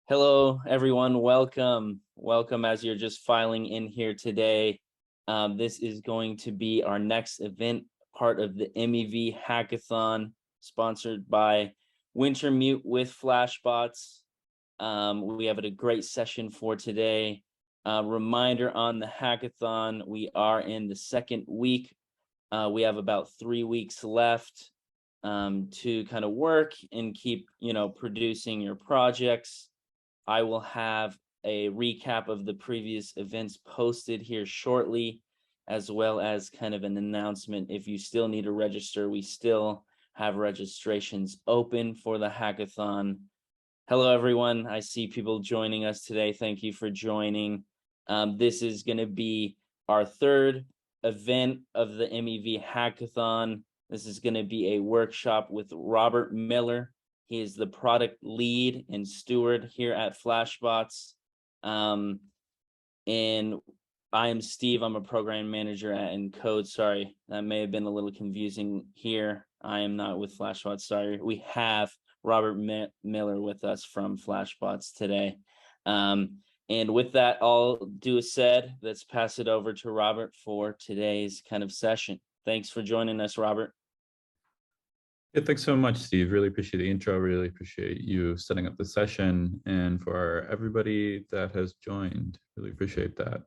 Hello, everyone. Welcome. Welcome as you're just filing in here today. This is going to be our next event, part of the MEV Hackathon, sponsored by Wintermute with Flashbots. We have a great session for today. Reminder on the hackathon, we are in the second week. We have about 3 weeks left to kind of work and keep, producing your projects. I will have a recap of the previous events posted here shortly, as well as kind of an announcement. If you still need to register, we still have registrations open for the hackathon. Hello, everyone. I see people joining us today. Thank you for joining. This is going to be our third event of the MEV Hackathon. This is going to be a workshop with Robert Miller. He is the product lead and steward here at Flashbots. And I am Steve. I'm a program manager at Encode. Sorry, that may have been a little confusing here. I am not with Flashbots. Sorry. We have Robert Miller with us from Flashbots today. And with that all due said, let's pass it over to Robert for today's kind of session. Thanks for joining us, Robert. Yeah, thanks so much, Steve. Really appreciate the intro. Really appreciate you setting up the session, and for everybody that has joined, really appreciate that.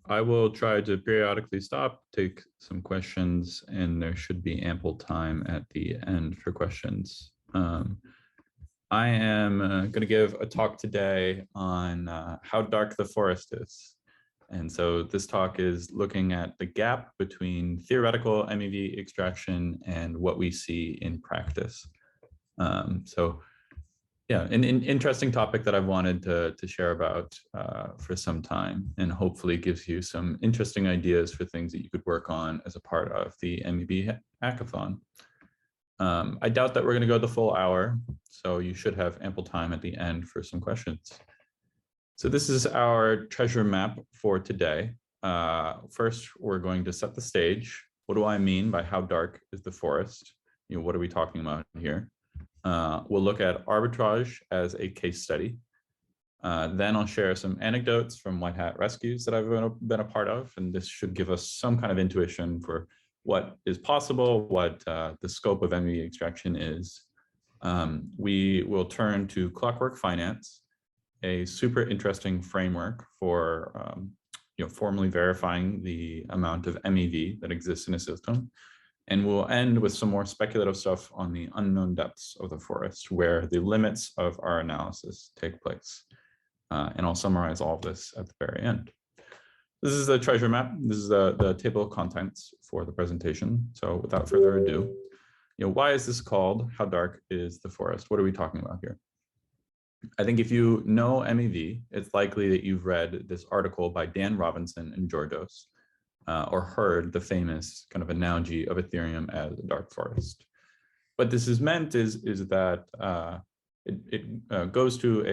I will try to periodically stop, take some questions, and there should be ample time at the end for questions. I am going to give a talk today on how dark the forest is. And so this talk is looking at the gap between theoretical MEV extraction and what we see in practice. So yeah, an interesting topic that I've wanted to share about for some time, and hopefully gives you some interesting ideas for things that you could work on as a part of the MEV Hackathon. I doubt that we're going to go the full hour, so you should have ample time at the end for some questions. So this is our treasure map for today. First, we're going to set the stage. What do I mean by how dark is the forest? What are we talking about here? We'll look at arbitrage as a case study. Then I'll share some anecdotes from whitehat rescues that I've been a part of, and this should give us some kind of intuition for what is possible, what the scope of MEV extraction is. We will turn to Clockwork Finance, a super interesting framework for formally verifying the amount of MEV that exists in a system. And we'll end with some more speculative stuff on the unknown depths of the forest, where the limits of our analysis take place. And I'll summarize all of this at the very end. This is the treasure map. This is the table of contents for the presentation. So without further ado, why is this called How Dark is the Forest? What are we talking about here? I think if you know MEV, it's likely that you've read this article by Dan Robinson and Georgios, or heard the famous kind of analogy of Ethereum as a dark forest. What this is meant is that it goes to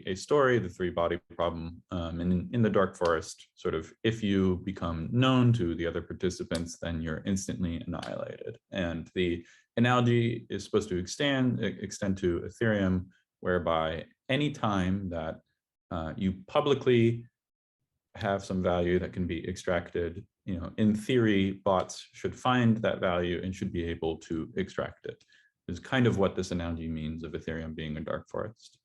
a story, the three-body problem, and in the dark forest, sort of, if you become known to the other participants, then you're instantly annihilated. And the analogy is supposed to extend to Ethereum, whereby any time that you publicly have some value that can be extracted, in theory, bots should find that value and should be able to extract it. Is kind of what this analogy means of Ethereum being a dark forest.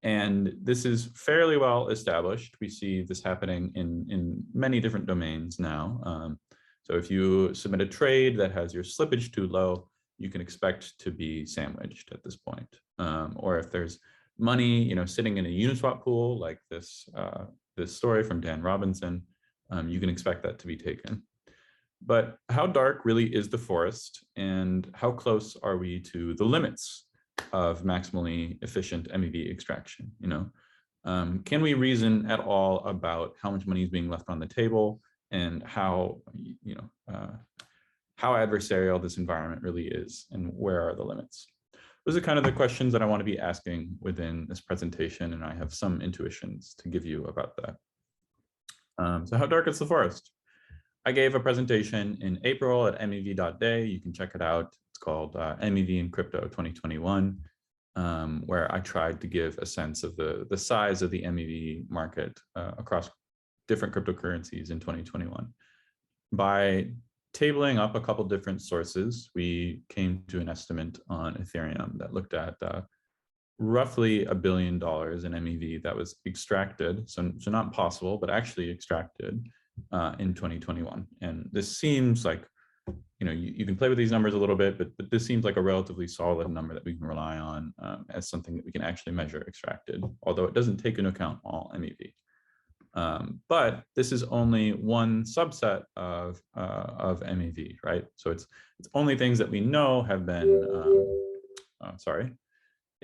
And this is fairly well established. We see this happening in many different domains now. So if you submit a trade that has your slippage too low, you can expect to be sandwiched at this point. Or if there's money, sitting in a Uniswap pool like this story from Dan Robinson, you can expect that to be taken. But how dark really is the forest, and how close are we to the limits of maximally efficient MEV extraction? Can we reason at all about how much money is being left on the table, and how adversarial this environment really is, and where are the limits? Those are kind of the questions that I want to be asking within this presentation, and I have some intuitions to give you about that. So how dark is the forest? I gave a presentation in April at mev.day. You can check it out. It's called MEV in Crypto 2021. where I tried to give a sense of the size of the MEV market across different cryptocurrencies in 2021. By tabling up a couple different sources, we came to an estimate on Ethereum that looked at roughly $1 billion in MEV that was extracted, so not possible, but actually extracted in 2021. And this seems like, you can play with these numbers a little bit, but this seems like a relatively solid number that we can rely on as something that we can actually measure extracted, although it doesn't take into account all MEV. But this is only one subset of MEV, right? So it's only things that we know have been,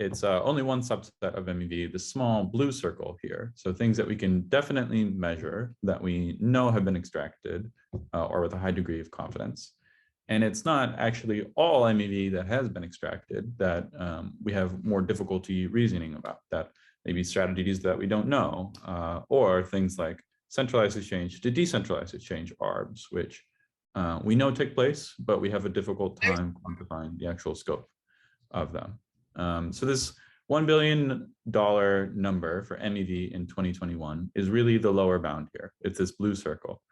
it's only one subset of MEV, the small blue circle here. So things that we can definitely measure that we know have been extracted or with a high degree of confidence. And it's not actually all MEV that has been extracted that we have more difficulty reasoning about, that maybe strategies that we don't know, or things like centralized exchange to decentralized exchange ARBs, which we know take place, but we have a difficult time quantifying the actual scope of them. So this $1 billion number for MEV in 2021 is really the lower bound here. It's this blue circle.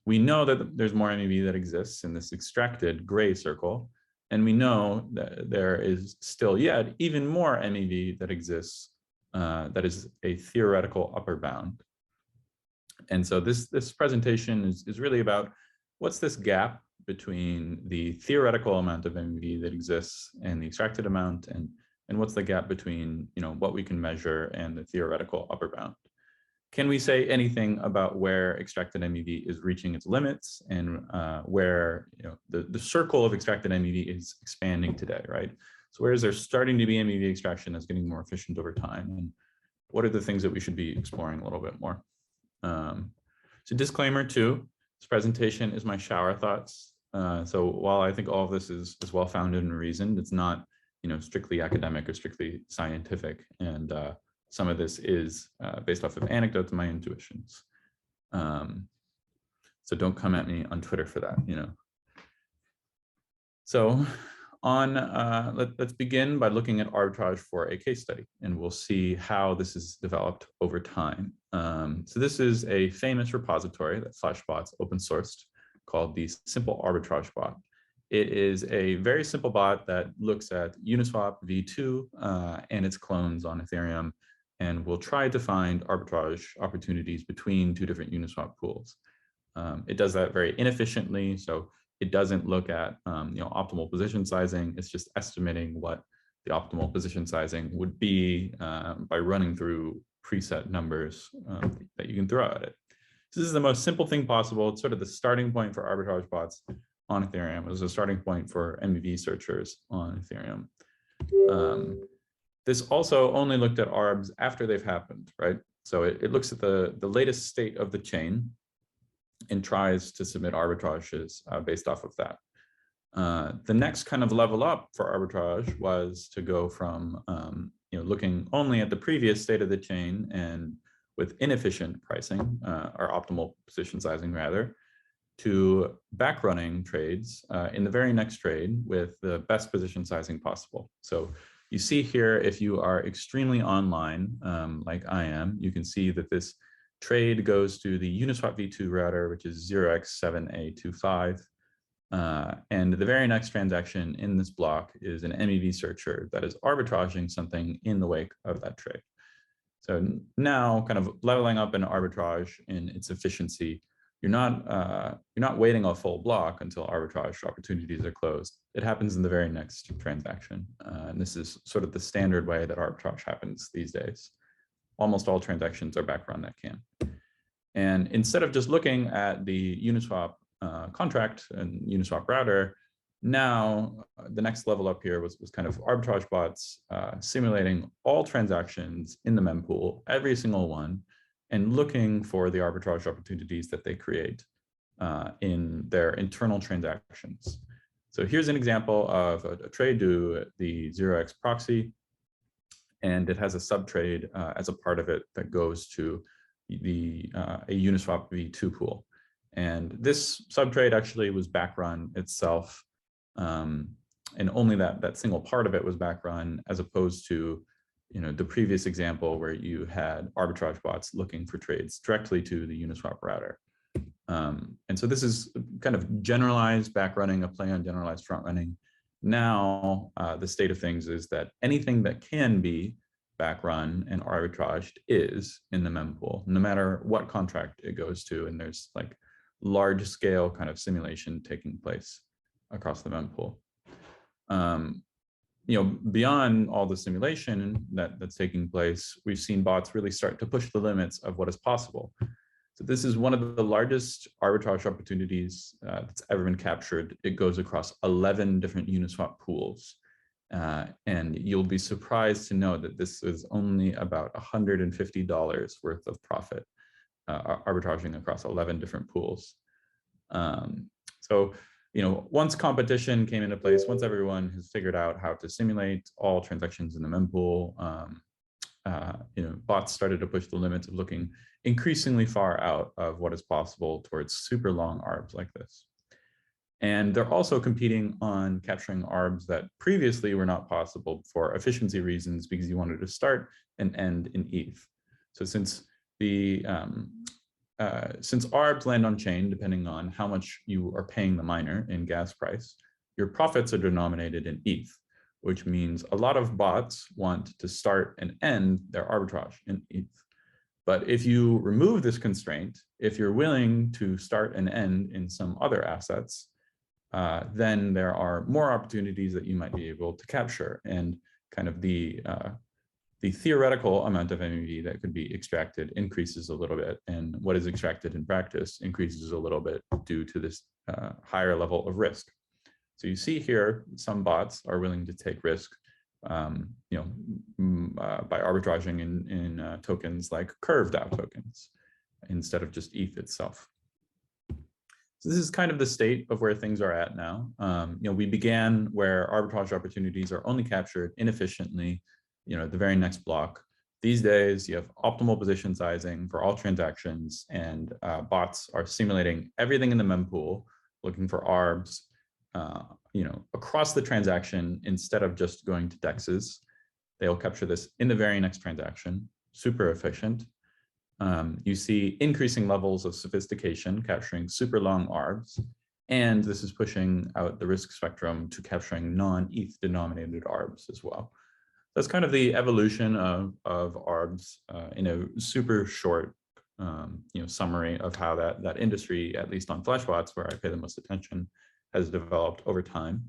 We know that there's more MEV that exists in this extracted gray circle, and we know that there is still yet even more MEV that exists that is a theoretical upper bound. And so this presentation is really about what's this gap between the theoretical amount of MEV that exists and the extracted amount, and what's the gap between what we can measure and the theoretical upper bound. Can we say anything about where extracted MEV is reaching its limits and where the circle of extracted MEV is expanding today, right? So where is there starting to be MEV extraction that's getting more efficient over time? And what are the things that we should be exploring a little bit more? So disclaimer too, this presentation is my shower thoughts. So while I think all of this is well-founded and reasoned, it's not strictly academic or strictly scientific. And some of this is based off of anecdotes and my intuitions. So don't come at me on Twitter for that, So let's begin by looking at arbitrage for a case study, and we'll see how this is developed over time. So this is a famous repository that Flashbots open sourced called the Simple Arbitrage Bot. It is a very simple bot that looks at Uniswap v2 and its clones on Ethereum, and will try to find arbitrage opportunities between two different Uniswap pools. It does that very inefficiently, so it doesn't look at optimal position sizing. It's just estimating what the optimal position sizing would be by running through preset numbers that you can throw at it. So this is the most simple thing possible. It's sort of the starting point for arbitrage bots on Ethereum. It was a starting point for MEV searchers on Ethereum. This also only looked at ARBs after they've happened, right? So it looks at the latest state of the chain and tries to submit arbitrages based off of that. The next kind of level up for arbitrage was to go from looking only at the previous state of the chain and with inefficient pricing, or optimal position sizing rather, to backrunning trades in the very next trade with the best position sizing possible. So you see here, if you are extremely online, like I am, you can see that this trade goes to the Uniswap v2 router, which is 0x7a25. And the very next transaction in this block is an MEV searcher that is arbitraging something in the wake of that trade. So now, kind of leveling up in arbitrage in its efficiency, you're not waiting a full block until arbitrage opportunities are closed. It happens in the very next transaction. And this is sort of the standard way that arbitrage happens these days. Almost all transactions are backrun that can. And instead of just looking at the Uniswap contract and Uniswap router, now the next level up here was kind of arbitrage bots simulating all transactions in the mempool, every single one, and looking for the arbitrage opportunities that they create in their internal transactions. So here's an example of a trade to the 0x proxy, and it has a subtrade as a part of it that goes to a Uniswap v2 pool. And this subtrade actually was backrun itself and only that single part of it was backrun, as opposed to, you know, the previous example where you had arbitrage bots looking for trades directly to the Uniswap router. And so this is kind of generalized backrunning, a play on generalized front running. Now, the state of things is that anything that can be backrun and arbitraged is in the mempool, no matter what contract it goes to. And there's like large scale kind of simulation taking place across the mempool. You know, beyond all the simulation that's taking place, we've seen bots really start to push the limits of what is possible. So this is one of the largest arbitrage opportunities that's ever been captured. It goes across 11 different Uniswap pools. And you'll be surprised to know that this is only about $150 worth of profit, arbitraging across 11 different pools. So, you know, once competition came into place, once everyone has figured out how to simulate all transactions in the mempool, you know, bots started to push the limits of looking increasingly far out of what is possible towards super long arbs like this. And they're also competing on capturing arbs that previously were not possible for efficiency reasons, because you wanted to start and end in ETH. So since arbs land on chain, depending on how much you are paying the miner in gas price, your profits are denominated in ETH, which means a lot of bots want to start and end their arbitrage in ETH. But if you remove this constraint, if you're willing to start and end in some other assets, then there are more opportunities that you might be able to capture, and kind of the theoretical amount of MEV that could be extracted increases a little bit, and what is extracted in practice increases a little bit due to this higher level of risk. So you see here, some bots are willing to take risk, you know, by arbitraging in tokens like curved out tokens instead of just ETH itself. So this is kind of the state of where things are at now. You know, we began where arbitrage opportunities are only captured inefficiently, you know, the very next block. These days, you have optimal position sizing for all transactions, and bots are simulating everything in the mempool, looking for arbs, you know, across the transaction instead of just going to dexes. They'll capture this in the very next transaction, super efficient. You see increasing levels of sophistication, capturing super long arbs, and this is pushing out the risk spectrum to capturing non-ETH denominated arbs as well. That's kind of the evolution of arbs in a super short you know, summary of how that industry, at least on Flashbots, where I pay the most attention, has developed over time.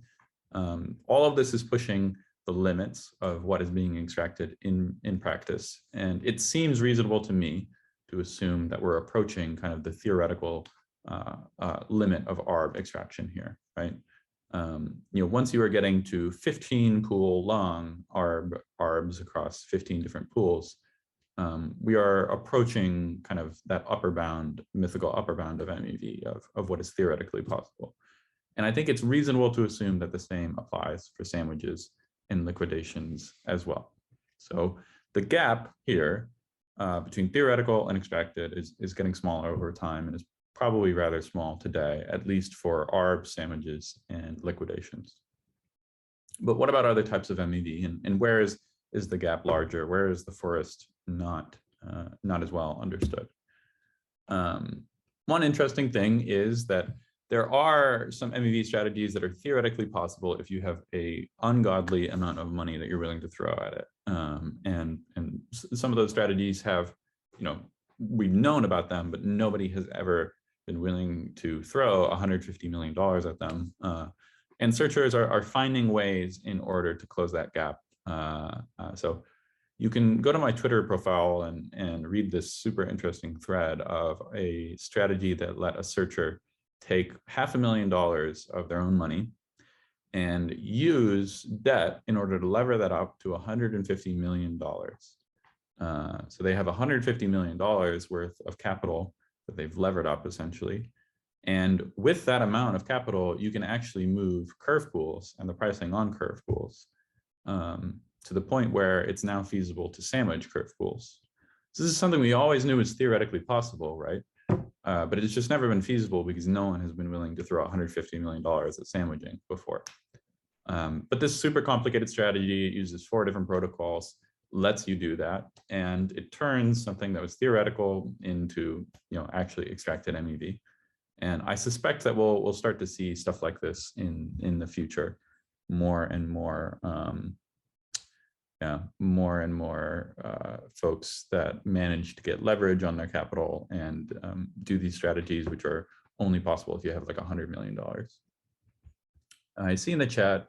All of this is pushing the limits of what is being extracted in practice. And it seems reasonable to me to assume that we're approaching kind of the theoretical limit of arb extraction here, right? You know, once you are getting to 15 pool long arbs across 15 different pools, we are approaching kind of that upper bound, mythical upper bound of MEV of what is theoretically possible. And I think it's reasonable to assume that the same applies for sandwiches and liquidations as well. So the gap here between theoretical and extracted is getting smaller over time, and is probably rather small today, at least for arb, sandwiches, and liquidations. But what about other types of MEV, and where is the gap larger? Where is the forest not as well understood? One interesting thing is that there are some MEV strategies that are theoretically possible if you have an ungodly amount of money that you're willing to throw at it. And some of those strategies have, you know, we've known about them, but nobody has ever been willing to throw $150 million at them. And searchers are finding ways in order to close that gap. So you can go to my Twitter profile and read this super interesting thread of a strategy that let a searcher take $500,000 of their own money and use debt in order to lever that up to $150 million. So they have $150 million worth of capital that they've levered up essentially. And with that amount of capital, you can actually move curve pools and the pricing on curve pools to the point where it's now feasible to sandwich curve pools. So this is something we always knew was theoretically possible, right? But it's just never been feasible because no one has been willing to throw $150 million at sandwiching before. But this super complicated strategy, it uses 4 different protocols, lets you do that, and it turns something that was theoretical into, actually extracted MEV. And I suspect that we'll start to see stuff like this in the future, more and more folks that manage to get leverage on their capital and do these strategies, which are only possible if you have like $100 million. I see in the chat,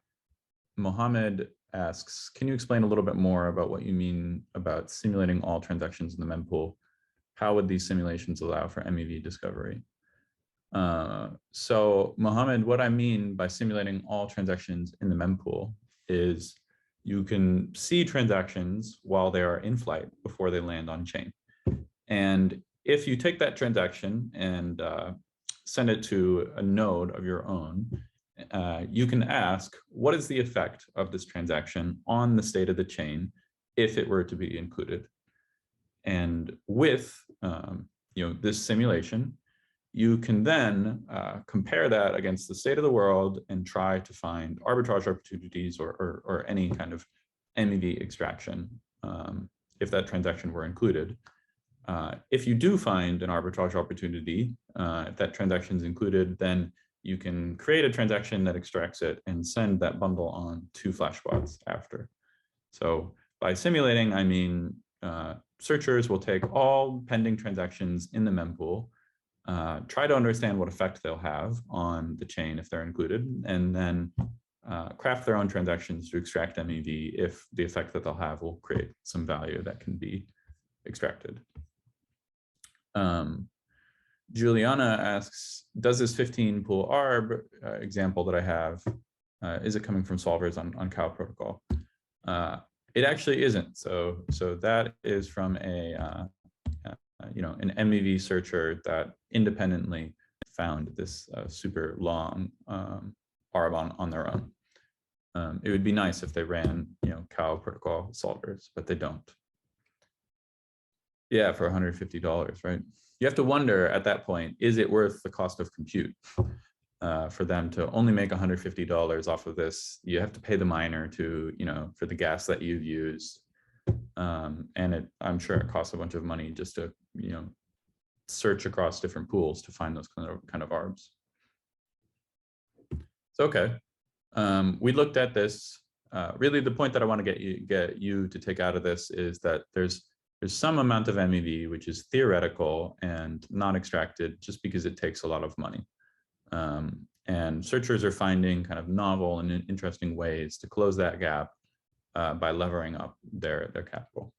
Mohammed asks, can you explain a little bit more about what you mean about simulating all transactions in the mempool? How would these simulations allow for MEV discovery? So Mohammed, what I mean by simulating all transactions in the mempool is you can see transactions while they are in flight before they land on chain. And if you take that transaction and send it to a node of your own, you can ask, what is the effect of this transaction on the state of the chain if it were to be included? And with this simulation, you can then compare that against the state of the world and try to find arbitrage opportunities or any kind of MEV extraction if that transaction were included. If you do find an arbitrage opportunity, if that transaction is included, then you can create a transaction that extracts it and send that bundle on to Flashbots after. So by simulating, I mean searchers will take all pending transactions in the mempool, try to understand what effect they'll have on the chain if they're included, and then craft their own transactions to extract MEV if the effect that they'll have will create some value that can be extracted. Juliana asks, does this 15 pool ARB example that I have, is it coming from solvers on Cow protocol? It actually isn't. So that is from an MEV searcher that independently found this super long ARB on their own. It would be nice if they ran, Cow protocol solvers, but they don't. Yeah, for $150, right? You have to wonder at that point, is it worth the cost of compute for them to only make $150 off of this? You have to pay the miner to, for the gas that you've used. And I'm sure it costs a bunch of money just to, search across different pools to find those kind of ARBs. So, okay. We looked at this. Really, the point that I want to get you to take out of this is that there's some amount of MEV which is theoretical and not extracted just because it takes a lot of money. And searchers are finding kind of novel and interesting ways to close that gap by levering up their capital.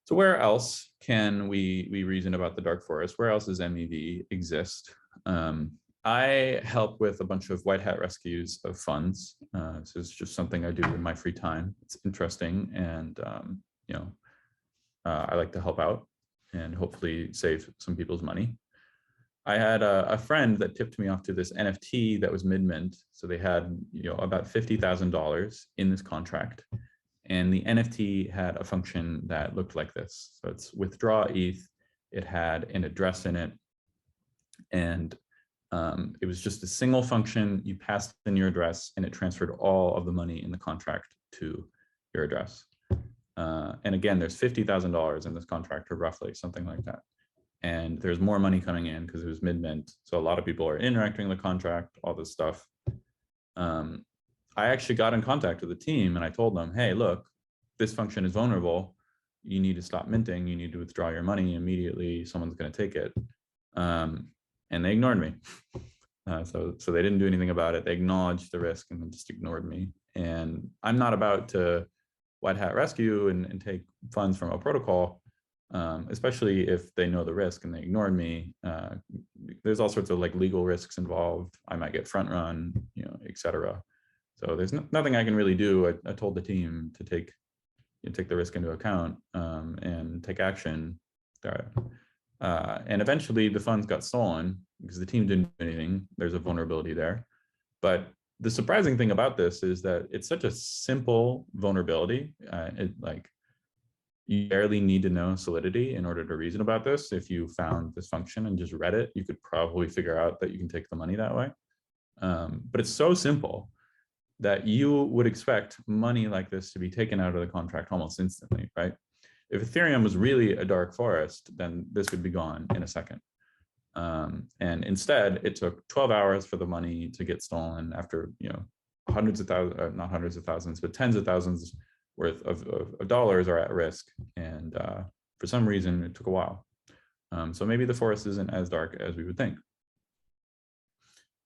So where else can we reason about the dark forest? Where else does MEV exist? I help with a bunch of white hat rescues of funds. This is just something I do in my free time. It's interesting, and I like to help out and hopefully save some people's money. I had a friend that tipped me off to this NFT that was mid-mint. So they had about $50,000 in this contract, and the NFT had a function that looked like this. So it's withdraw ETH. It had an address in it, and it was just a single function. You passed in your address, and it transferred all of the money in the contract to your address. And again, there's $50,000 in this contract, or roughly something like that. And there's more money coming in because it was mid-mint. So a lot of people are interacting with the contract, all this stuff. I actually got in contact with the team and I told them, hey, look, this function is vulnerable. You need to stop minting. You need to withdraw your money immediately. Someone's going to take it. And they ignored me. So they didn't do anything about it. They acknowledged the risk and then just ignored me. And I'm not about to white hat rescue and take funds from a protocol, especially if they know the risk and they ignored me. There's all sorts of like legal risks involved. I might get front run, et cetera. So there's nothing I can really do. I told the team to take the risk into account and take action. And eventually the funds got stolen because the team didn't do anything. There's a vulnerability there. But the surprising thing about this is that it's such a simple vulnerability. You barely need to know Solidity in order to reason about this. If you found this function and just read it, you could probably figure out that you can take the money that way. But it's so simple that you would expect money like this to be taken out of the contract almost instantly, right? If Ethereum was really a dark forest, then this would be gone in a second. And instead, it took 12 hours for the money to get stolen after, hundreds of thousands, not hundreds of thousands, but tens of thousands worth of dollars are at risk. And for some reason, it took a while. So maybe the forest isn't as dark as we would think.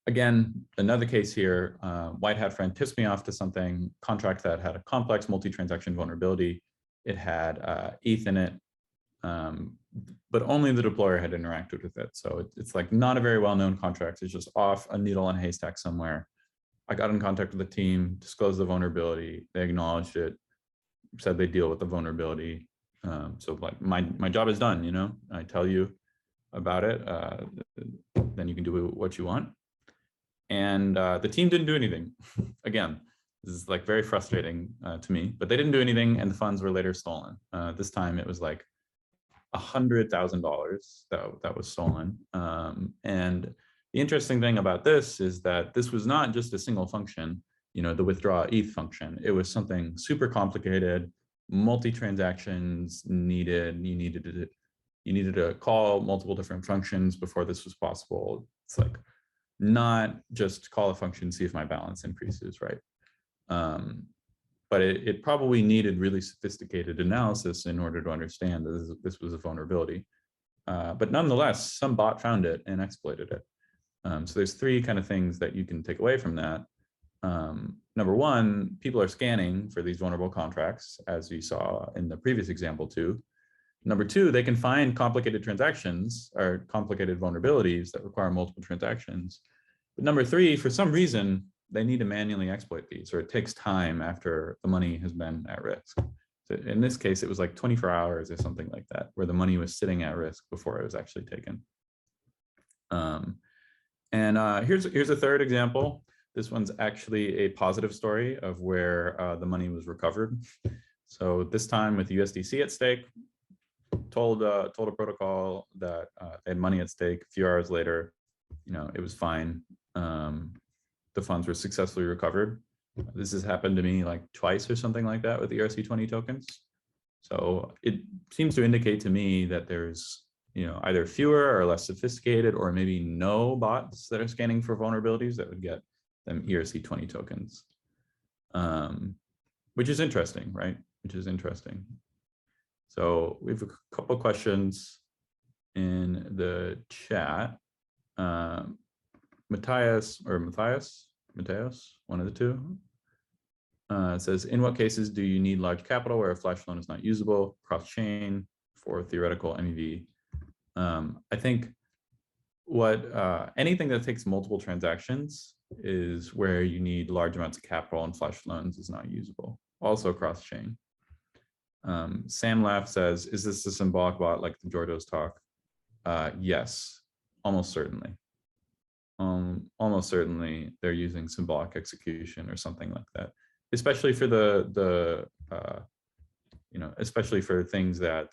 Again, another case here, whitehat friend tips me off to something, contract that had a complex multi-transaction vulnerability. It had ETH in it, but only the deployer had interacted with it. So it's like not a very well-known contract. It's just off a needle in a haystack somewhere. I got in contact with the team, disclosed the vulnerability. They acknowledged it, said they deal with the vulnerability. So like my job is done, I tell you about it, then you can do what you want. And the team didn't do anything. Again, this is like very frustrating to me, but they didn't do anything and the funds were later stolen. This time it was like $100,000 that was stolen. And the interesting thing about this is that this was not just a single function, the withdraw ETH function. It was something super complicated, multi-transactions needed. You needed to call multiple different functions before this was possible. It's like not just call a function, see if my balance increases, right? But it probably needed really sophisticated analysis in order to understand that this was a vulnerability. But nonetheless, some bot found it and exploited it. So there's three kind of things that you can take away from that. Number one, people are scanning for these vulnerable contracts, as we saw in the previous example too. Number two, they can find complicated transactions or complicated vulnerabilities that require multiple transactions. But number three, for some reason, they need to manually exploit these, or it takes time after the money has been at risk. So in this case, it was like 24 hours or something like that, where the money was sitting at risk before it was actually taken. Here's a third example. This one's actually a positive story of where the money was recovered. So this time with USDC at stake, told a protocol that they had money at stake. A few hours later, it was fine. The funds were successfully recovered. This has happened to me like twice or something like that with ERC20 tokens. So it seems to indicate to me that there's either fewer or less sophisticated or maybe no bots that are scanning for vulnerabilities that would get them ERC20 tokens, which is interesting, right? Which is interesting. So we have a couple of questions in the chat. Matthias, one of the two, says, in what cases do you need large capital where a flash loan is not usable, cross-chain for theoretical MEV? I think anything that takes multiple transactions is where you need large amounts of capital, and flash loans is not usable. Also cross-chain. Sam Laugh says, is this a symbolic bot like the Jordo's talk? Yes, almost certainly. Almost certainly they're using symbolic execution or something like that, especially for especially for things that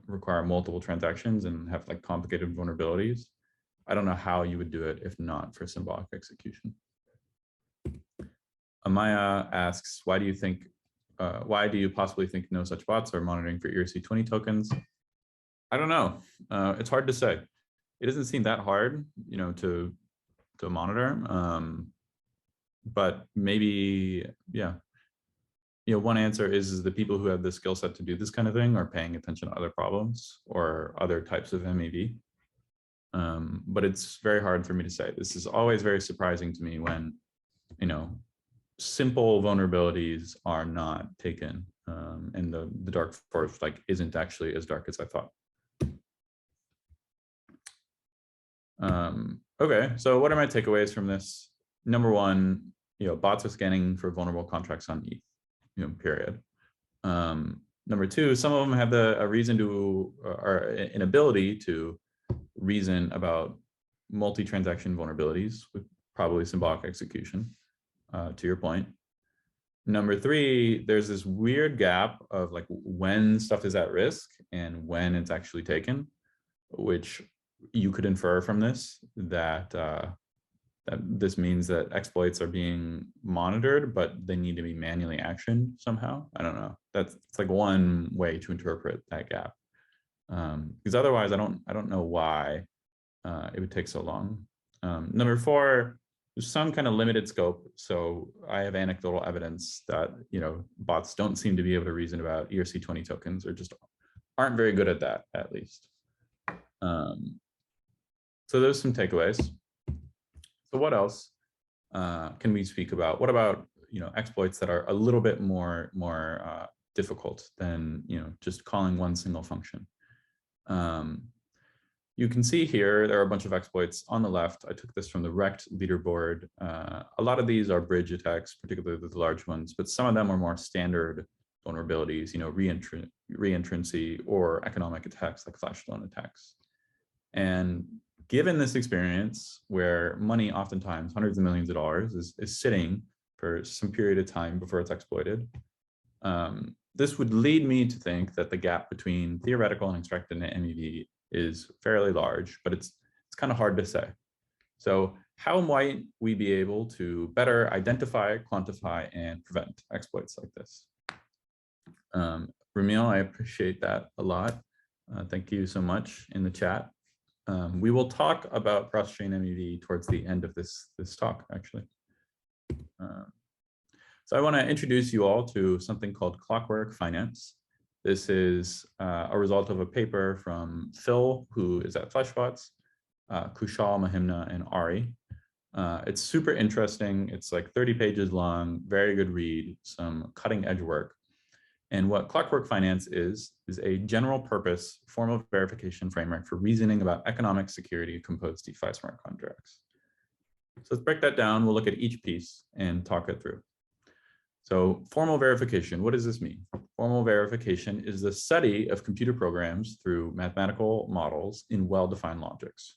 require multiple transactions and have like complicated vulnerabilities. I don't know how you would do it if not for symbolic execution. Amaya asks, why do you possibly think no such bots are monitoring for ERC20 tokens? I don't know. It's hard to say. It doesn't seem that hard, to monitor. But maybe, yeah. One answer is the people who have the skill set to do this kind of thing are paying attention to other problems or other types of MEV. But it's very hard for me to say. This is always very surprising to me when, simple vulnerabilities are not taken, and the dark forest isn't actually as dark as I thought. Okay, so what are my takeaways from this? Number one, bots are scanning for vulnerable contracts on ETH, period. Number two, some of them have a reason to, or an ability to reason about multi-transaction vulnerabilities with probably symbolic execution, to your point. Number three, there's this weird gap of like when stuff is at risk and when it's actually taken, which you could infer from this that this means that exploits are being monitored, but they need to be manually actioned somehow. I don't know. It's like one way to interpret that gap. Because otherwise, I don't know why it would take so long. Number 4, there's some kind of limited scope. So I have anecdotal evidence that bots don't seem to be able to reason about ERC20 tokens, or just aren't very good at that, at least. So there's some takeaways. So what else can we speak about? What about exploits that are a little bit more difficult than just calling one single function? You can see here there are a bunch of exploits on the left. I took this from the Rect leaderboard. A lot of these are bridge attacks, particularly the large ones, but some of them are more standard vulnerabilities, reentrancy or economic attacks like flash loan attacks. And given this experience where money, oftentimes hundreds of millions of dollars, is sitting for some period of time before it's exploited, this would lead me to think that the gap between theoretical and expected MEV is fairly large, but it's kind of hard to say. So how might we be able to better identify, quantify, and prevent exploits like this? Ramil, I appreciate that a lot. Thank you so much in the chat. We will talk about cross-chain MEV towards the end of this talk, actually. So I want to introduce you all to something called Clockwork Finance. This is a result of a paper from Phil, who is at Flashbots, Kushal, Mahimna, and Ari. It's super interesting. It's like 30 pages long, very good read, some cutting edge work. And what Clockwork Finance is a general purpose formal verification framework for reasoning about economic security of composed DeFi smart contracts. So let's break that down. We'll look at each piece and talk it through. So formal verification, what does this mean? Formal verification is the study of computer programs through mathematical models in well-defined logics,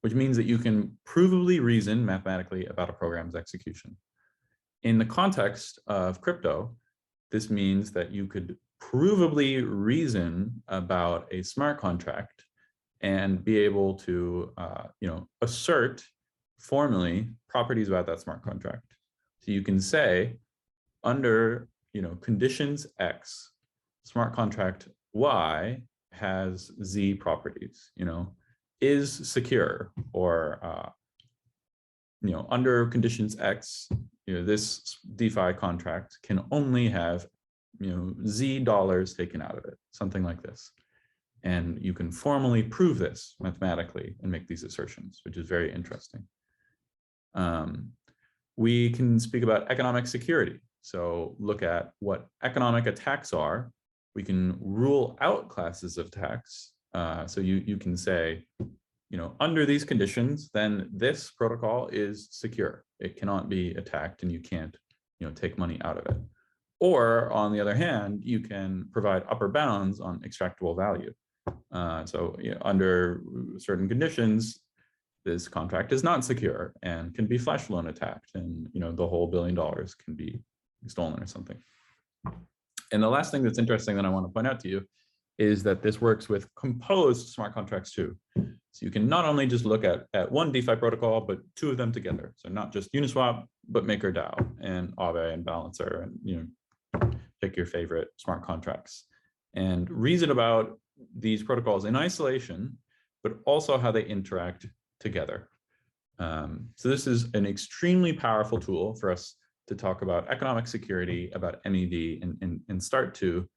which means that you can provably reason mathematically about a program's execution. In the context of crypto, this means that you could provably reason about a smart contract and be able to assert formally properties about that smart contract. So you can say, under conditions X, smart contract Y has Z properties, is secure, or under conditions X, this DeFi contract can only have Z dollars taken out of it, something like this. And you can formally prove this mathematically and make these assertions, which is very interesting. We can speak about economic security. So look at what economic attacks are. We can rule out classes of attacks. So you can say, under these conditions, then this protocol is secure. It cannot be attacked and you can't, take money out of it. Or on the other hand, you can provide upper bounds on extractable value. So under certain conditions, this contract is not secure and can be flash loan attacked, and the whole $1 billion can be stolen or something. And the last thing that's interesting that I want to point out to you is that this works with composed smart contracts too. So you can not only just look at one DeFi protocol, but 2 of them together. So not just Uniswap, but MakerDAO and Aave and Balancer, and pick your favorite smart contracts and reason about these protocols in isolation, but also how they interact together. So this is an extremely powerful tool for us to talk about economic security, about MEV, and start to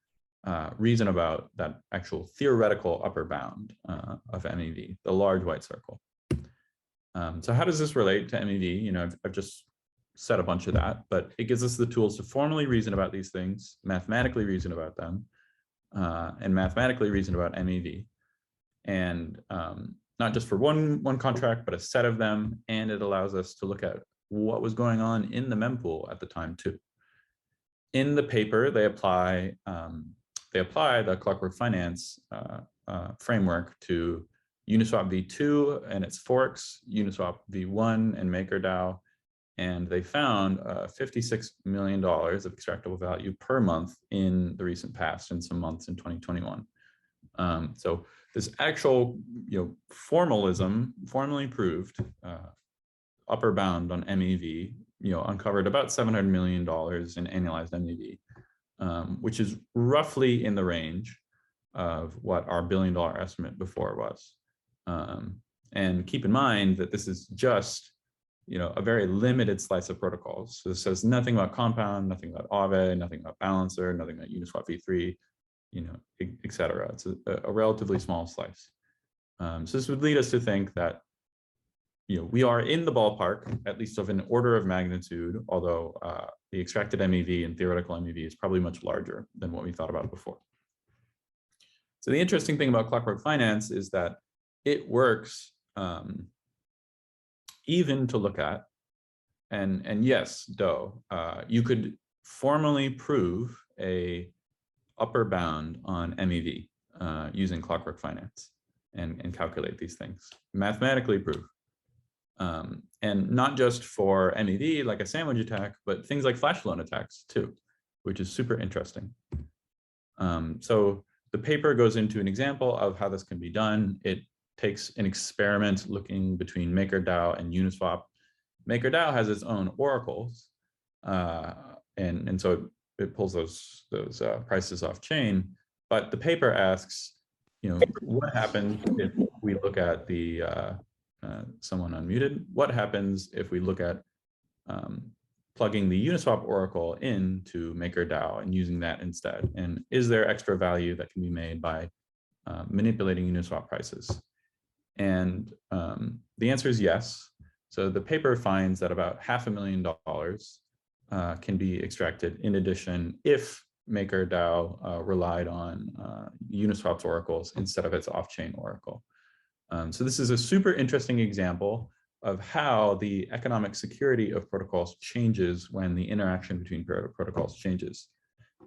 reason about that actual theoretical upper bound of MEV, the large white circle. So how does this relate to MEV? I've just said a bunch of that, but it gives us the tools to formally reason about these things, mathematically reason about them, and mathematically reason about MEV. And not just for one contract, but a set of them. And it allows us to look at what was going on in the mempool at the time too. In the paper, they apply the Clockwork Finance framework to Uniswap v2 and its forks, Uniswap v1 and MakerDAO, and they found $56 million of extractable value per month in the recent past and some months in 2021. So this actual formally proved upper bound on MEV, uncovered about $700 million in annualized MEV, which is roughly in the range of what our $1 billion estimate before was. And keep in mind that this is just, a very limited slice of protocols. So this says nothing about Compound, nothing about Aave, nothing about Balancer, nothing about Uniswap v3, et cetera. It's a relatively small slice. So this would lead us to think that, we are in the ballpark, at least of an order of magnitude, although the extracted MEV and theoretical MEV is probably much larger than what we thought about before. So the interesting thing about Clockwork Finance is that it works even to look at, and yes, you could formally prove a upper bound on MEV using Clockwork Finance and calculate these things, mathematically prove. And not just for MEV, like a sandwich attack, but things like flash loan attacks too, which is super interesting. So the paper goes into an example of how this can be done. It takes an experiment looking between MakerDAO and Uniswap. MakerDAO has its own oracles, and so it pulls those prices off chain. But the paper asks, what happens if we look at the someone unmuted? What happens if we look at plugging the Uniswap oracle into MakerDAO and using that instead? And is there extra value that can be made by manipulating Uniswap prices? And the answer is yes. So the paper finds that about $500,000 can be extracted in addition if MakerDAO relied on Uniswap's oracles instead of its off-chain oracle. So this is a super interesting example of how the economic security of protocols changes when the interaction between protocols changes,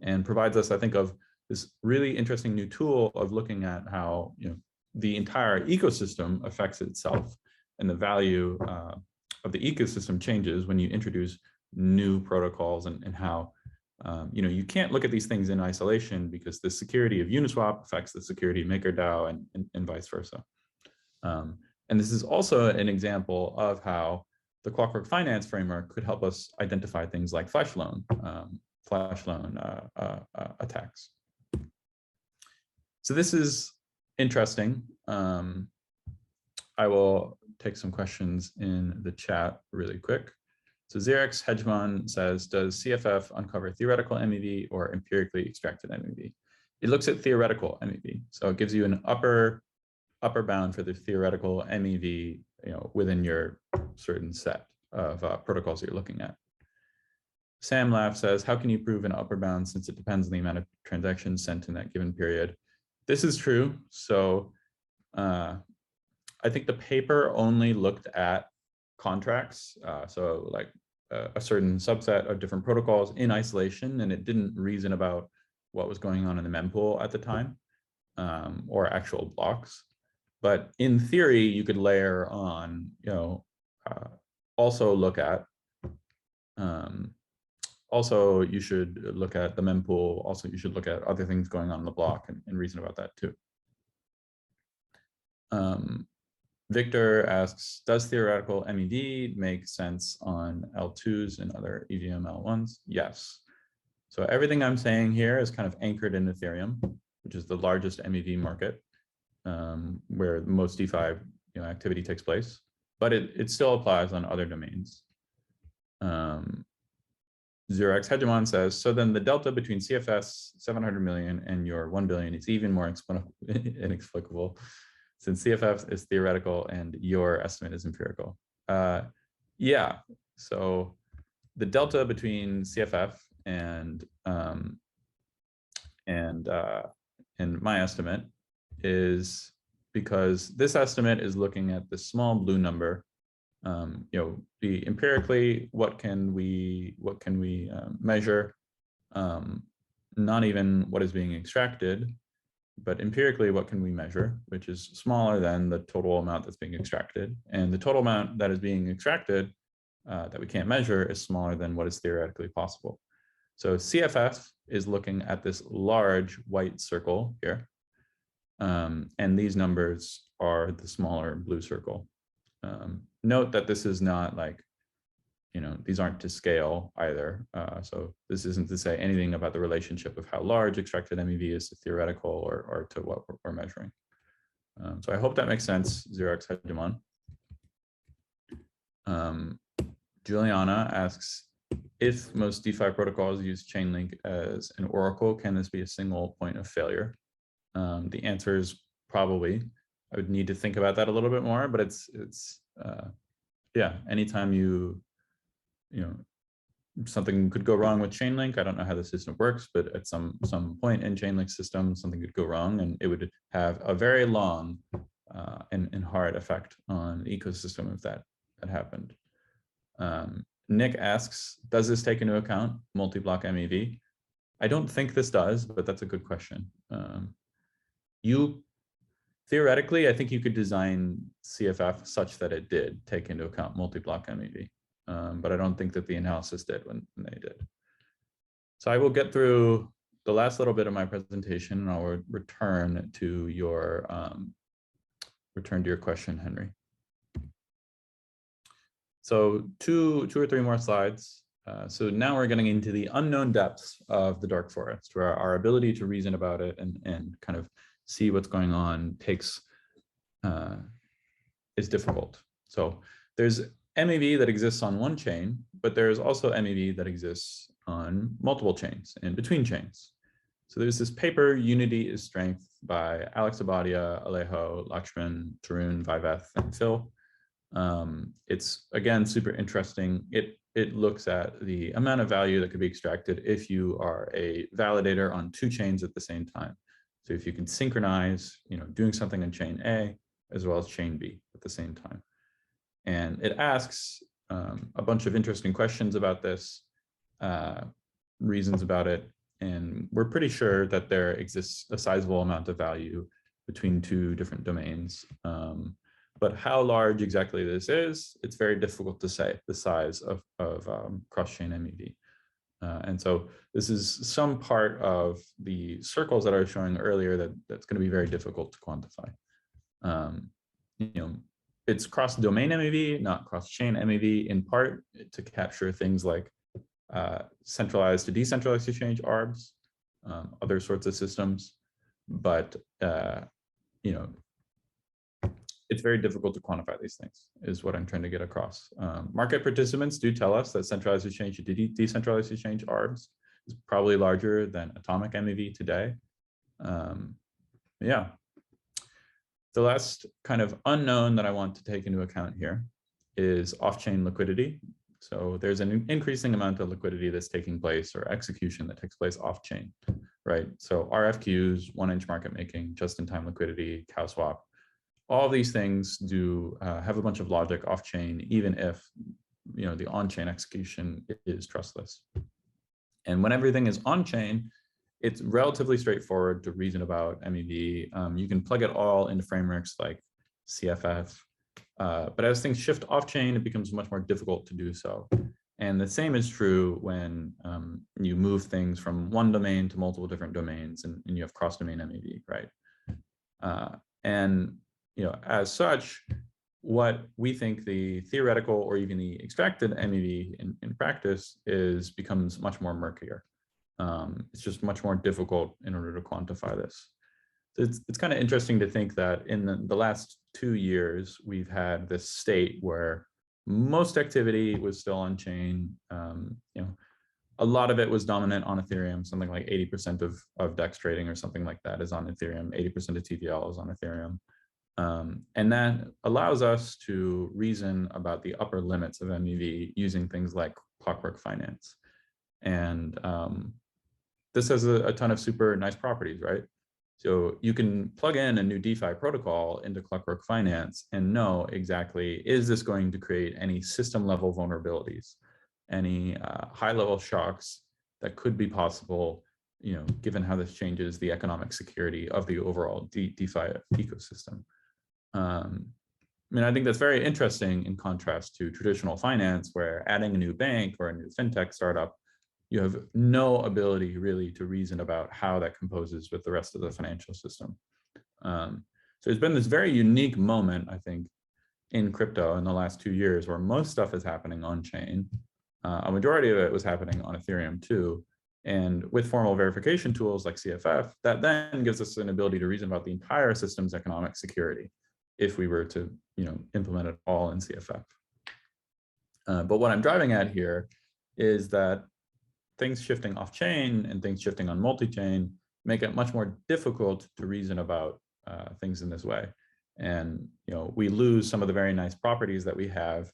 and provides us, I think, of this really interesting new tool of looking at how the entire ecosystem affects itself, and the value of the ecosystem changes when you introduce new protocols, and how you can't look at these things in isolation, because the security of Uniswap affects the security of MakerDAO and vice versa. And this is also an example of how the Clockwork Finance framework could help us identify things like flash loan attacks. So this is interesting. I will take some questions in the chat really quick. So Xerox Hedgemon says, does CFF uncover theoretical MEV or empirically extracted MEV? It looks at theoretical MEV. So it gives you an upper bound for the theoretical MEV, within your certain set of protocols that you're looking at. Sam Laugh says, how can you prove an upper bound since it depends on the amount of transactions sent in that given period? This is true. So I think the paper only looked at contracts, so like a certain subset of different protocols in isolation, and it didn't reason about what was going on in the mempool at the time, or actual blocks. But in theory, you could layer on, also look at, also you should look at the mempool, also you should look at other things going on in the block and reason about that too. Victor asks, does theoretical MEV make sense on L2s and other EVM L1s? Yes. So everything I'm saying here is kind of anchored in Ethereum, which is the largest MEV market, where most DeFi activity takes place, but it still applies on other domains. Xerox Hegemon says, so then the delta between CFS 700 million and your 1 billion is even more inexplicable, since CFF is theoretical and your estimate is empirical. Yeah, so the delta between CFF and my estimate is because this estimate is looking at the small blue number. The empirically, what can we measure? Not even what is being extracted, but empirically, what can we measure, which is smaller than the total amount that's being extracted. And the total amount that is being extracted that we can't measure is smaller than what is theoretically possible. So CFF is looking at this large white circle here. And these numbers are the smaller blue circle. Note that this is not like, these aren't to scale either. So this isn't to say anything about the relationship of how large extracted MEV is to theoretical or to what we're measuring. So I hope that makes sense, Xerox Hegemon. Juliana asks, if most DeFi protocols use Chainlink as an oracle, can this be a single point of failure? The answer is probably. I would need to think about that a little bit more, but yeah, anytime something could go wrong with Chainlink. I don't know how the system works, but at some point in Chainlink system, something could go wrong, and it would have a very long and hard effect on the ecosystem if that happened. Nick asks, does this take into account multi-block MEV? I don't think this does, but that's a good question. Theoretically, I think you could design CFF such that it did take into account multi-block MEV, but I don't think that the analysis did when they did. So I will get through the last little bit of my presentation, and I'll return to your question, Henry. So two or three more slides. So now we're getting into the unknown depths of the dark forest, where our ability to reason about it and kind of see what's going on is difficult. So there's MEV that exists on one chain, but there's also MEV that exists on multiple chains and between chains. So there's this paper, Unity is Strength, by Alex Abadia, Alejo, Lakshman, Tarun, Viveth, and Phil. It's, again, super interesting. It looks at the amount of value that could be extracted if you are a validator on two chains at the same time. So if you can synchronize, doing something in chain A as well as chain B at the same time. And it asks a bunch of interesting questions about this, reasons about it. And we're pretty sure that there exists a sizable amount of value between two different domains. But how large exactly this is, it's very difficult to say the size of cross-chain MEV. And so this is some part of the circles that I was showing earlier that's going to be very difficult to quantify. It's cross-domain MEV, not cross-chain MEV, in part to capture things like centralized to decentralized exchange ARBs, other sorts of systems. But it's very difficult to quantify these things, is what I'm trying to get across. Market participants do tell us that centralized exchange to decentralized exchange ARBs is probably larger than atomic MEV today. Yeah. The last kind of unknown that I want to take into account here is off-chain liquidity. So there's an increasing amount of liquidity that's taking place, or execution that takes place off-chain, right? So RFQs, one-inch market making, just-in-time liquidity, cow swap. All these things do have a bunch of logic off-chain, even if the on-chain execution is trustless. And when everything is on-chain, it's relatively straightforward to reason about MEV. You can plug it all into frameworks like CFF, but as things shift off-chain, it becomes much more difficult to do so. And the same is true when you move things from one domain to multiple different domains, and you have cross-domain MEV, right? As such, what we think the theoretical or even the extracted MEV in practice becomes much more murkier. It's just much more difficult in order to quantify this. So it's kind of interesting to think that in the last 2 years, we've had this state where most activity was still on chain. A lot of it was dominant on Ethereum, something like 80% of DEX trading or something like that is on Ethereum, 80% of TVL is on Ethereum. And that allows us to reason about the upper limits of MEV using things like Clockwork Finance. And this has a ton of super nice properties, right? So you can plug in a new DeFi protocol into Clockwork Finance and know exactly, is this going to create any system level vulnerabilities, any high level shocks that could be possible, given how this changes the economic security of the overall DeFi ecosystem. I think that's very interesting in contrast to traditional finance, where adding a new bank or a new fintech startup, you have no ability really to reason about how that composes with the rest of the financial system. So it's been this very unique moment, I think, in crypto in the last 2 years, where most stuff is happening on chain. A majority of it was happening on Ethereum too. And with formal verification tools like CFF, that then gives us an ability to reason about the entire system's economic security if we were to, implement it all in CFF. But what I'm driving at here is that things shifting off chain and things shifting on multi-chain make it much more difficult to reason about things in this way. And we lose some of the very nice properties that we have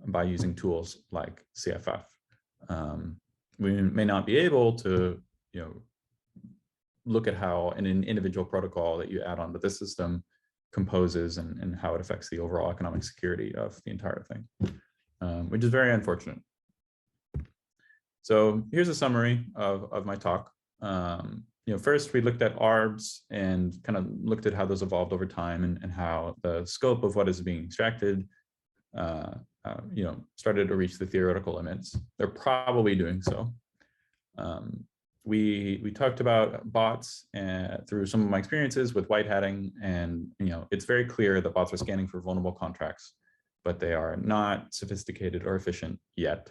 by using tools like CFF. We may not be able to look at how an individual protocol that you add onto this system composes and how it affects the overall economic security of the entire thing, which is very unfortunate. So here's a summary of my talk. First we looked at ARBs and kind of looked at how those evolved over time and how the scope of what is being extracted started to reach the theoretical limits. They're probably doing so. We talked about bots through some of my experiences with white hatting, and it's very clear that bots are scanning for vulnerable contracts, but they are not sophisticated or efficient yet.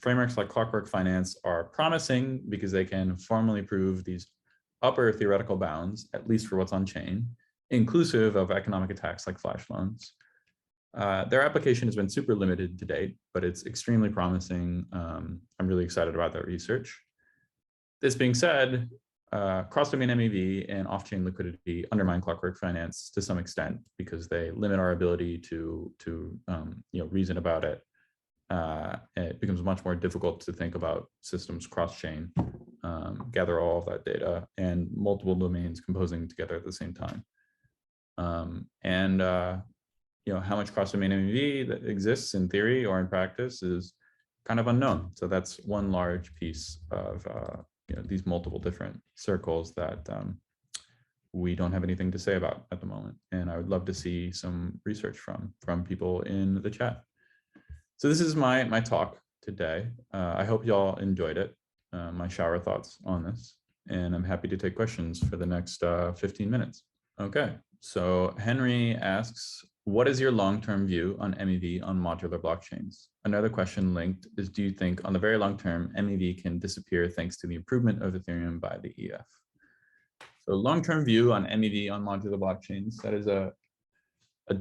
Frameworks like Clockwork Finance are promising because they can formally prove these upper theoretical bounds, at least for what's on chain, inclusive of economic attacks like flash loans. Their application has been super limited to date, but it's extremely promising. I'm really excited about that research. This being said, cross-domain MEV and off-chain liquidity undermine Clockwork Finance to some extent because they limit our ability to reason about it. It becomes much more difficult to think about systems cross-chain, gather all of that data, and multiple domains composing together at the same time. How much cross-domain MEV that exists in theory or in practice is kind of unknown. So that's one large piece of these multiple different circles that we don't have anything to say about at the moment. And I would love to see some research from people in the chat. So this is my talk today. I hope y'all enjoyed it, my shower thoughts on this, and I'm happy to take questions for the next 15 minutes. Okay, so Henry asks, what is your long-term view on MEV on modular blockchains? Another question linked is, do you think on the very long term, MEV can disappear thanks to the improvement of Ethereum by the EF? So long-term view on MEV on modular blockchains, that is a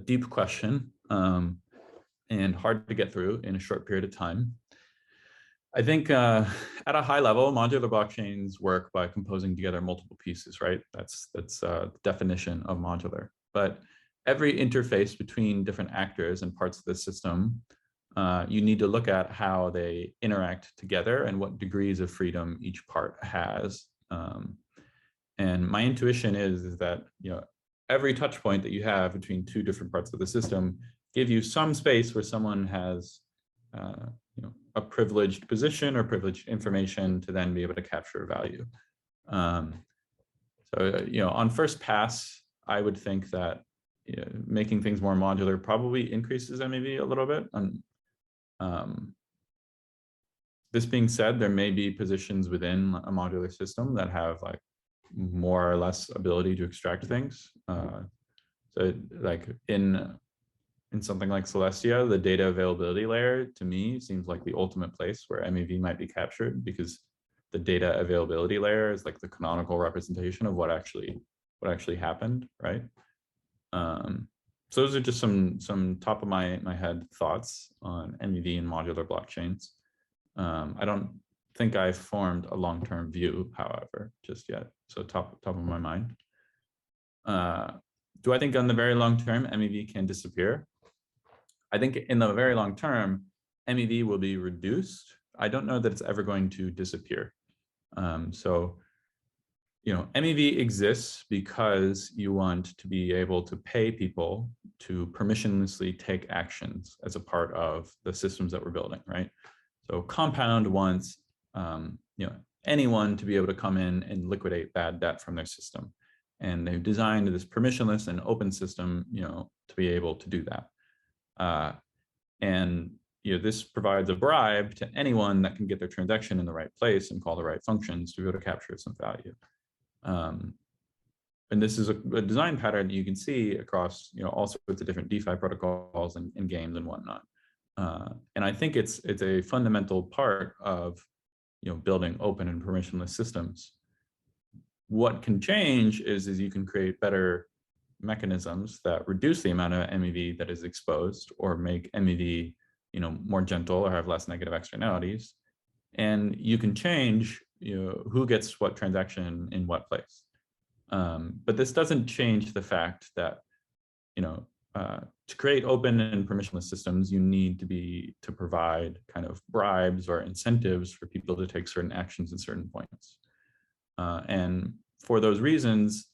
deep question. And hard to get through in a short period of time. I think at a high level, modular blockchains work by composing together multiple pieces, right? That's the definition of modular. But every interface between different actors and parts of the system, you need to look at how they interact together and what degrees of freedom each part has. And my intuition is that every touch point that you have between two different parts of the system give you some space where someone has a privileged position or privileged information to then be able to capture value. On first pass, I would think that making things more modular probably increases MEV a little bit. This being said, there may be positions within a modular system that have like more or less ability to extract things. So like in something like Celestia, the data availability layer, to me, seems like the ultimate place where MEV might be captured, because the data availability layer is like the canonical representation of what actually happened, right? So those are just some top of my head thoughts on MEV and modular blockchains. I don't think I've formed a long-term view, however, just yet. So top of my mind. Do I think on the very long term, MEV can disappear? I think in the very long term, MEV will be reduced. I don't know that it's ever going to disappear. MEV exists because you want to be able to pay people to permissionlessly take actions as a part of the systems that we're building, right? So Compound wants anyone to be able to come in and liquidate bad debt from their system. And they've designed this permissionless and open system, to be able to do that. This provides a bribe to anyone that can get their transaction in the right place and call the right functions to be able to capture some value. and this is a design pattern that you can see across, all sorts of different DeFi protocols and games and whatnot. And I think it's a fundamental part of, building open and permissionless systems. What can change is you can create better mechanisms that reduce the amount of MEV that is exposed, or make MEV, more gentle or have less negative externalities. And you can change, who gets what transaction in what place. But this doesn't change the fact that, to create open and permissionless systems, you need to provide kind of bribes or incentives for people to take certain actions at certain points. And for those reasons,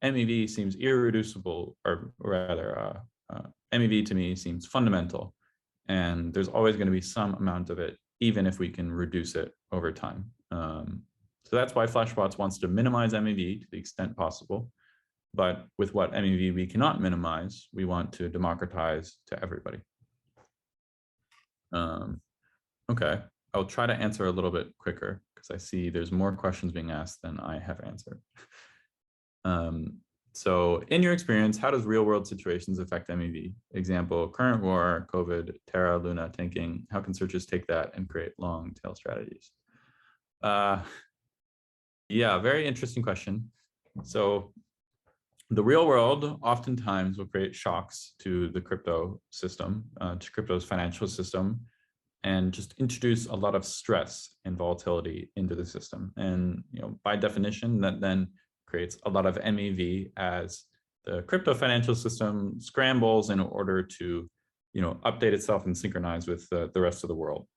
MEV seems irreducible, or rather, MEV to me seems fundamental. And there's always going to be some amount of it, even if we can reduce it over time. So that's why Flashbots wants to minimize MEV to the extent possible. But with what MEV we cannot minimize, we want to democratize to everybody. Okay, I'll try to answer a little bit quicker because I see there's more questions being asked than I have answered. So in your experience, how does real world situations affect MEV? Example, current war, COVID, Terra, Luna, tanking. How can searchers take that and create long tail strategies? Yeah, very interesting question. So the real world oftentimes will create shocks to the crypto system, to crypto's financial system, and just introduce a lot of stress and volatility into the system. And by definition, that then creates a lot of MEV as the crypto financial system scrambles in order to, update itself and synchronize with the rest of the world.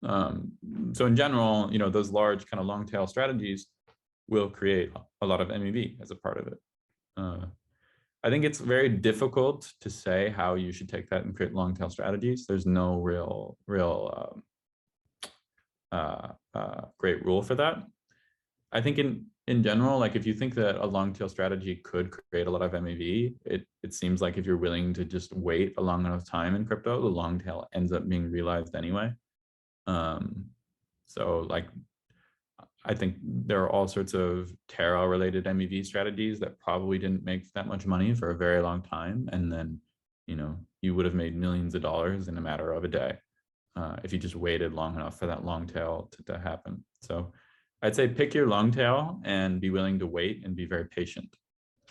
So in general, those large kind of long tail strategies will create a lot of MEV as a part of it. I think it's very difficult to say how you should take that and create long tail strategies. There's no real great rule for that. I think in general, like if you think that a long tail strategy could create a lot of MEV, it seems like if you're willing to just wait a long enough time in crypto, the long tail ends up being realized anyway. So like, I think there are all sorts of Terra related MEV strategies that probably didn't make that much money for a very long time. And then, you would have made millions of dollars in a matter of a day if you just waited long enough for that long tail to happen. So I'd say pick your long tail and be willing to wait and be very patient.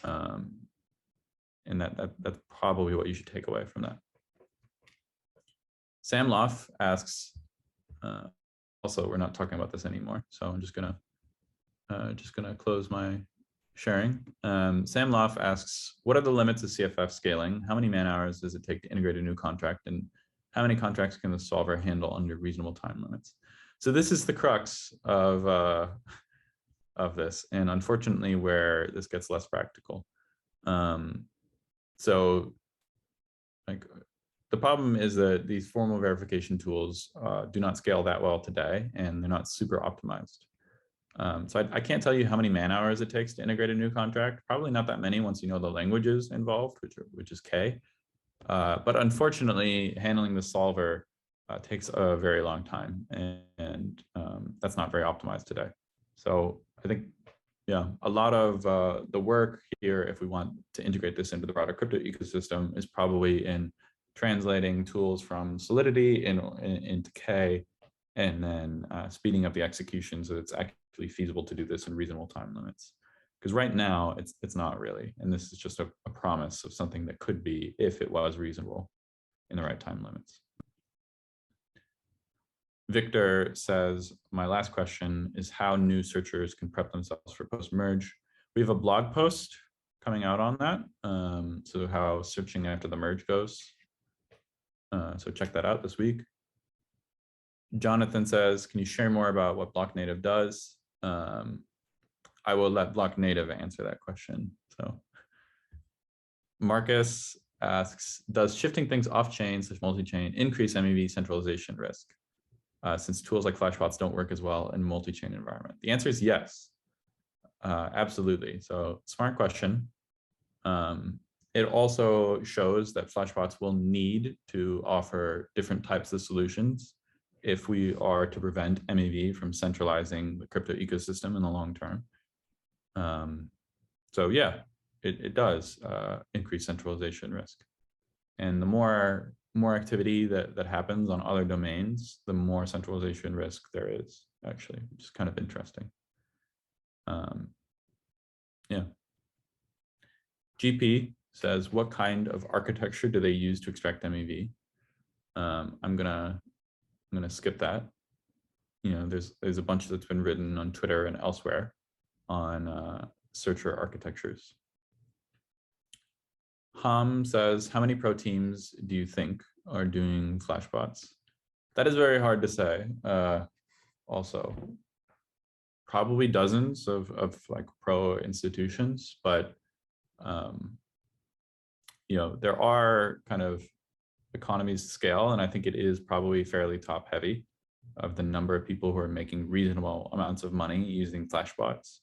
And that's probably what you should take away from that. Sam Loff asks, also, we're not talking about this anymore, so I'm just gonna close my sharing. Sam Loff asks, what are the limits of CFF scaling? How many man hours does it take to integrate a new contract, and how many contracts can the solver handle under reasonable time limits? So this is the crux of this, and unfortunately, where this gets less practical. So, like, the problem is that these formal verification tools do not scale that well today, and they're not super optimized. So I can't tell you how many man hours it takes to integrate a new contract. Probably not that many once you know the languages involved, which is K. But unfortunately, handling the solver takes a very long time, and that's not very optimized today. So I think, yeah, a lot of the work here, if we want to integrate this into the broader crypto ecosystem, is probably in translating tools from Solidity into K, and then speeding up the execution so it's actually feasible to do this in reasonable time limits. Because right now it's not really, and this is just a promise of something that could be if it was reasonable in the right time limits. Victor says, my last question is how new searchers can prep themselves for post-merge. We have a blog post coming out on that, so how searching after the merge goes. So check that out this week. Jonathan says, can you share more about what Block Native does? I will let Block Native answer that question. So Marcus asks, does shifting things off-chain / multi-chain increase MEV centralization risk? Since tools like Flashbots don't work as well in multi-chain environment? The answer is yes, absolutely. So smart question. It also shows that Flashbots will need to offer different types of solutions if we are to prevent MEV from centralizing the crypto ecosystem in the long term. So yeah, it does increase centralization risk. And the more activity that happens on other domains, the more centralization risk there is, actually, which is kind of interesting. Yeah. GP says, what kind of architecture do they use to extract MEV? I'm gonna skip that. You know, there's a bunch that's been written on Twitter and elsewhere on searcher architectures. Ham says, how many pro teams do you think are doing Flashbots? That is very hard to say. Also, probably dozens of like pro institutions, but you know, there are kind of economies of scale, and I think it is probably fairly top heavy of the number of people who are making reasonable amounts of money using Flashbots.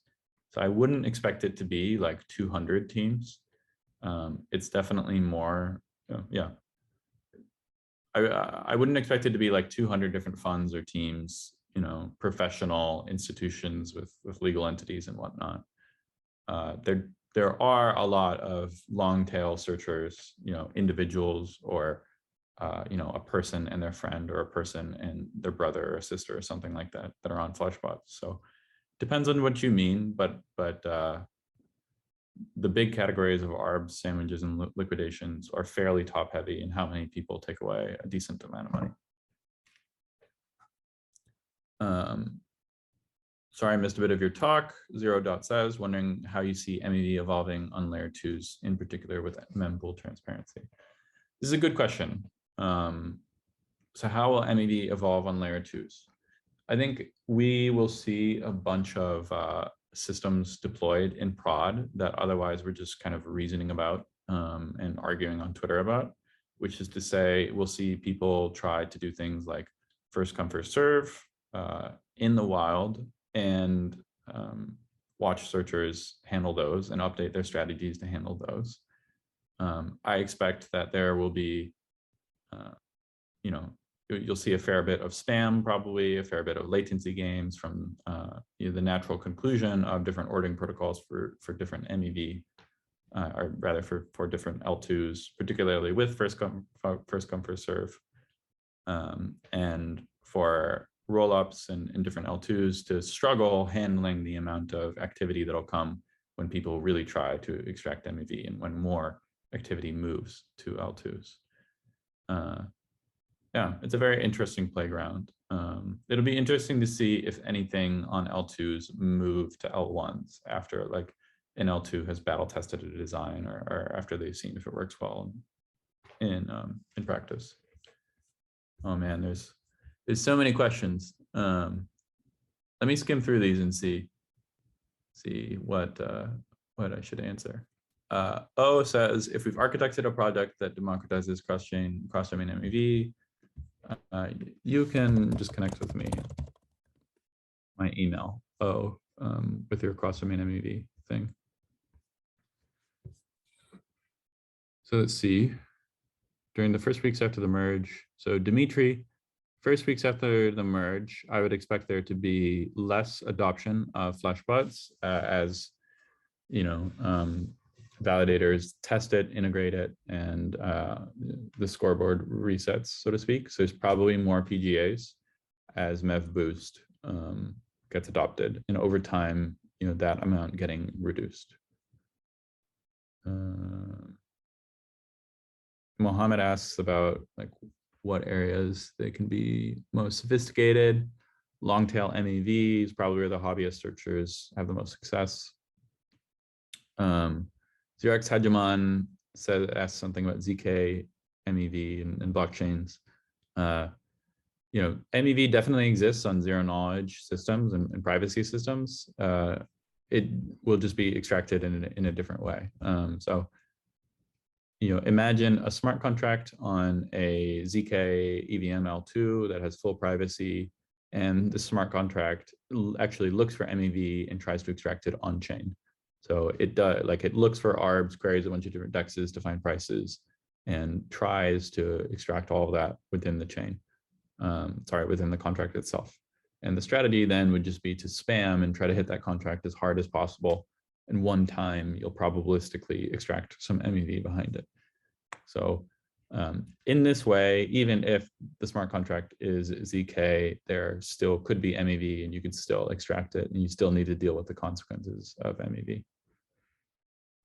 So I wouldn't expect it to be like 200 teams. It's definitely more, yeah. I wouldn't expect it to be like 200 different funds or teams, you know, professional institutions with legal entities and whatnot. There are a lot of long tail searchers, you know, individuals or you know, a person and their friend, or a person and their brother or sister or something like that that are on Flashbots. So depends on what you mean, but the big categories of ARBs, sandwiches, and liquidations are fairly top heavy in how many people take away a decent amount of money. Sorry, I missed a bit of your talk. Zero Dot says, wondering how you see MEV evolving on layer 2s, in particular with mempool transparency. This is a good question. So how will MEV evolve on layer 2s? I think we will see a bunch of systems deployed in prod that otherwise we're just kind of reasoning about and arguing on Twitter about, which is to say we'll see people try to do things like first come, first serve in the wild, and watch searchers handle those and update their strategies to handle those. I expect that there will be, you know, you'll see a fair bit of spam, probably a fair bit of latency gains from you know, the natural conclusion of different ordering protocols for different MEV, or rather for different L2s, particularly with first come, first serve, and for rollups and different L2s to struggle handling the amount of activity that'll come when people really try to extract MEV and when more activity moves to L2s. Yeah, it's a very interesting playground. It'll be interesting to see if anything on L2s move to L1s after like an L2 has battle tested a design, or after they've seen if it works well in practice. Oh man, there's so many questions. Let me skim through these and see what I should answer. O says, if we've architected a project that democratizes cross-domain MEV, you can just connect with me, my email, with your cross-domain MEV thing. So let's see, during the first weeks after the merge, so Dimitri, first weeks after the merge, I would expect there to be less adoption of Flashbots as, you know, validators test it, integrate it, and the scoreboard resets, so to speak. So there's probably more PGAs as MEV boost gets adopted, and over time, you know, that amount getting reduced. Mohammed asks about like what areas they can be most sophisticated. Long tail MEV is probably where the hobbyist searchers have the most success. Xerox Hegemon asks something about ZK, MEV, and blockchains. You know, MEV definitely exists on zero knowledge systems and privacy systems. It will just be extracted in a different way. So, you know, imagine a smart contract on a ZK EVM L2 that has full privacy, and the smart contract actually looks for MEV and tries to extract it on chain. So it does, like, it looks for ARBs, queries a bunch of different dexes to find prices, and tries to extract all of that within the chain. Within the contract itself. And the strategy then would just be to spam and try to hit that contract as hard as possible and one time you'll probabilistically extract some MEV behind it. So in this way, even if the smart contract is ZK, there still could be MEV and you can still extract it, and you still need to deal with the consequences of MEV.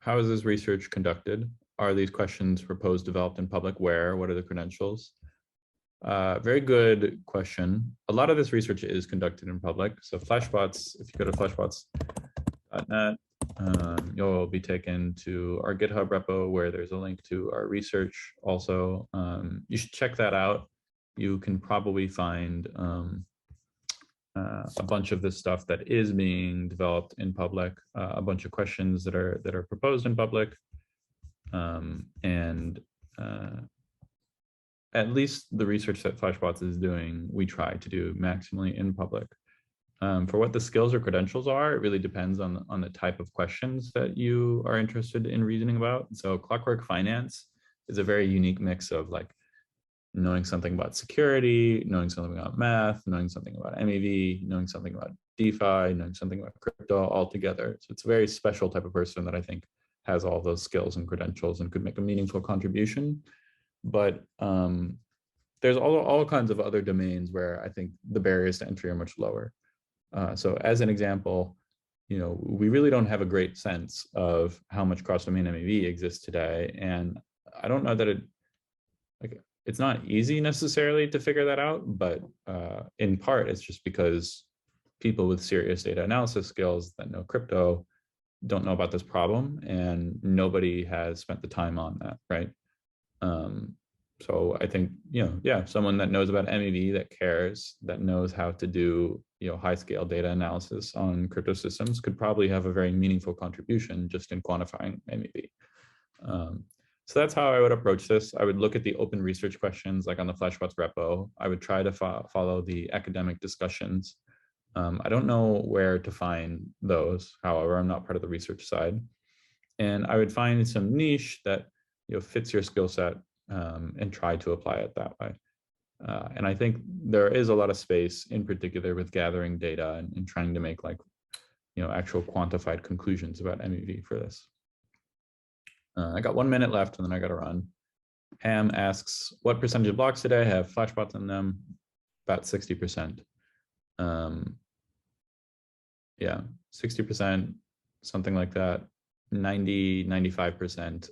How is this research conducted? Are these questions proposed, developed in public? Where? What are the credentials? Very good question. A lot of this research is conducted in public. So Flashbots, if you go to flashbots.net, you'll be taken to our GitHub repo where there's a link to our research also. You should check that out. You can probably find a bunch of this stuff that is being developed in public, a bunch of questions that are proposed in public, and at least the research that Flashbots is doing, we try to do maximally in public. For what the skills or credentials are, it really depends on the type of questions that you are interested in reasoning about. So Clockwork Finance is a very unique mix of like knowing something about security, knowing something about math, knowing something about MEV, knowing something about DeFi, knowing something about crypto all together. So it's a very special type of person that I think has all those skills and credentials and could make a meaningful contribution. But there's all kinds of other domains where I think the barriers to entry are much lower. So as an example, we really don't have a great sense of how much cross-domain MEV exists today. And I don't know that it's not easy necessarily to figure that out, but in part, it's just because people with serious data analysis skills that know crypto don't know about this problem, and nobody has spent the time on that, right? So I think, someone that knows about MEV, that cares, that knows how to do, high scale data analysis on crypto systems could probably have a very meaningful contribution just in quantifying MEV. So that's how I would approach this. I would look at the open research questions like on the Flashbots repo. I would try to follow the academic discussions. I don't know where to find those. However, I'm not part of the research side. And I would find some niche that fits your skill set and try to apply it that way. And I think there is a lot of space, in particular with gathering data and trying to make actual quantified conclusions about MEV for this. I got 1 minute left and then I got to run. Ham asks, what percentage of blocks today have Flashbots in them? About 60%. Yeah, 60%, something like that. 95%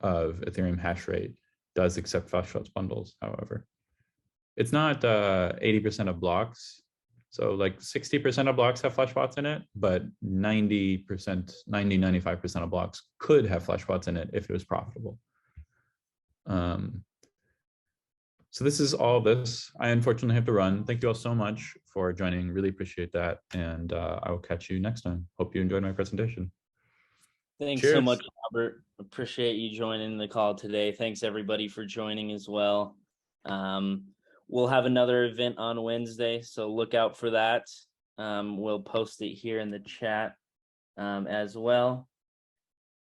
of Ethereum hash rate does accept Flashbots bundles, however. It's not 80% of blocks. So like 60% of blocks have Flashbots in it, but 95% of blocks could have Flashbots in it if it was profitable. So this is all this. I unfortunately have to run. Thank you all so much for joining. Really appreciate that. And I will catch you next time. Hope you enjoyed my presentation. Thanks Cheers. so much, Robert. Appreciate you joining the call today. Thanks everybody for joining as well. We'll have another event on Wednesday, so look out for that. We'll post it here in the chat as well.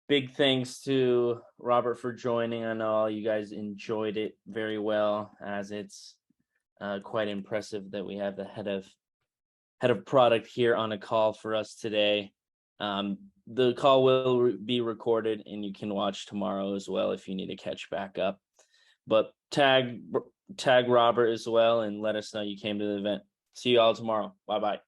Big thanks to Robert for joining. I know all you guys enjoyed it very well, as it's quite impressive that we have the head of product here on a call for us today. The call will be recorded and you can watch tomorrow as well if you need to catch back up. But tag Robert as well and let us know you came to the event. See you all tomorrow. Bye-bye.